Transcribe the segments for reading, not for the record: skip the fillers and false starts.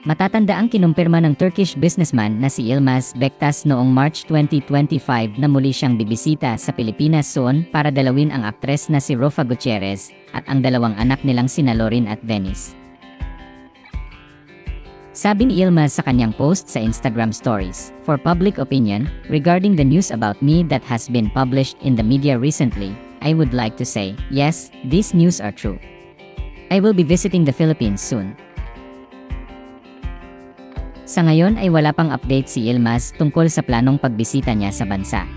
Matatanda ang kinumpirma ng Turkish businessman na si Yilmaz Bektas noong March 2025 na muli siyang bibisita sa Pilipinas soon para dalawin ang aktres na si Rofa Gutierrez at ang dalawang anak nilang sina Lorin at Venice. Sabi ni Yilmaz sa kanyang post sa Instagram stories, "For public opinion, regarding the news about me that has been published in the media recently, I would like to say, yes, these news are true. I will be visiting the Philippines soon." Sa ngayon ay wala pang update si Yilmaz tungkol sa planong pagbisita niya sa bansa.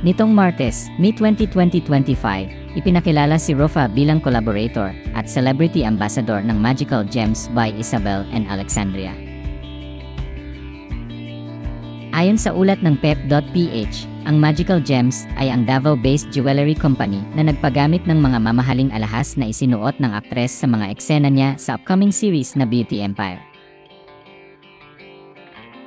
Nitong Martes, May 20, 2025, ipinakilala si Rofa bilang collaborator at celebrity ambassador ng Magical Gems by Isabel and Alexandria. Ayon sa ulat ng pep.ph, ang Magical Gems ay ang Davao-based jewelry company na nagpagamit ng mga mamahaling alahas na isinuot ng aktres sa mga eksena niya sa upcoming series na Beauty Empire.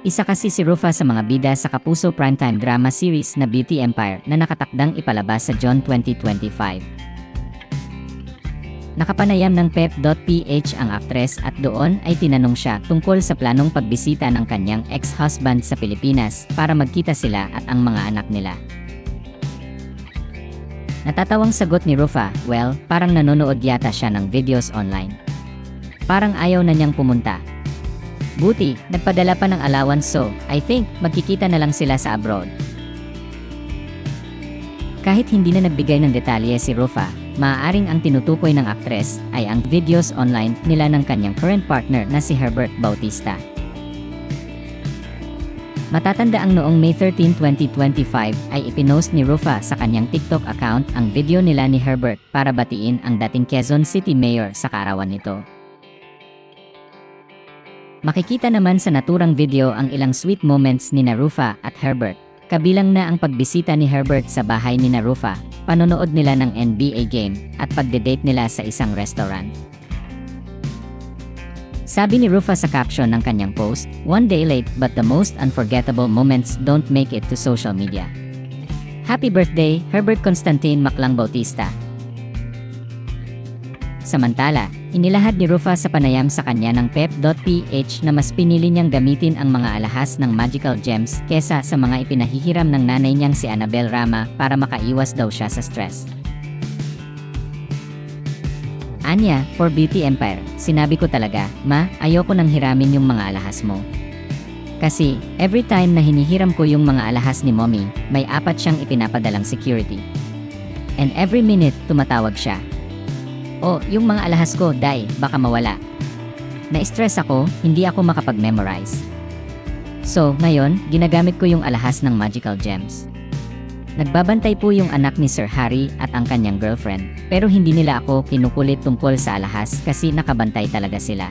Isa kasi si Rofa sa mga bida sa kapuso primetime drama series na Beauty Empire na nakatakdang ipalabas sa June 2025. Nakapanayam ng pep.ph ang aktres at doon ay tinanong siya tungkol sa planong pagbisita ng kanyang ex-husband sa Pilipinas para magkita sila at ang mga anak nila. Natatawang sagot ni Rofa, "Well, parang nanonood yata siya ng videos online. Parang ayaw na niyang pumunta. Buti, nagpadala pa ng allowance so, I think, magkikita na lang sila sa abroad." Kahit hindi na nagbigay ng detalye si Rofa, maaaring ang tinutukoy ng aktres ay ang videos online nila ng kanyang current partner na si Herbert Bautista. Matatanda ang noong May 13, 2025 ay ipinost ni Rofa sa kanyang TikTok account ang video nila ni Herbert para batiin ang dating Quezon City Mayor sa kaarawan nito. Makikita naman sa naturang video ang ilang sweet moments ni Rofa at Herbert. Kabilang na ang pagbisita ni Herbert sa bahay ni Rofa, panonood nila ng NBA game, at pagde-date nila sa isang restaurant. Sabi ni Rofa sa caption ng kanyang post, "One day late but the most unforgettable moments don't make it to social media. Happy birthday, Herbert Constantine Maclang Bautista." Samantala, inilahad ni Rofa sa panayam sa kanya ng pep.ph na mas pinili niyang gamitin ang mga alahas ng Magical Gems kesa sa mga ipinahihiram ng nanay niyang si Annabel Rama para makaiwas daw siya sa stress. Anya, for Beauty Empire, sinabi ko talaga, "Ma, ayoko nang hiramin yung mga alahas mo. Kasi, every time na hinihiram ko yung mga alahas ni Mommy, may 4 siyang ipinapadalang security. And every minute, tumatawag siya. Oh, yung mga alahas ko, Day, baka mawala. Na-stress ako, hindi ako makapag-memorize. So, ngayon, ginagamit ko yung alahas ng Magical Gems." Nagbabantay po yung anak ni Sir Harry at ang kanyang girlfriend, pero hindi nila ako kinukulit tungkol sa alahas kasi nakabantay talaga sila.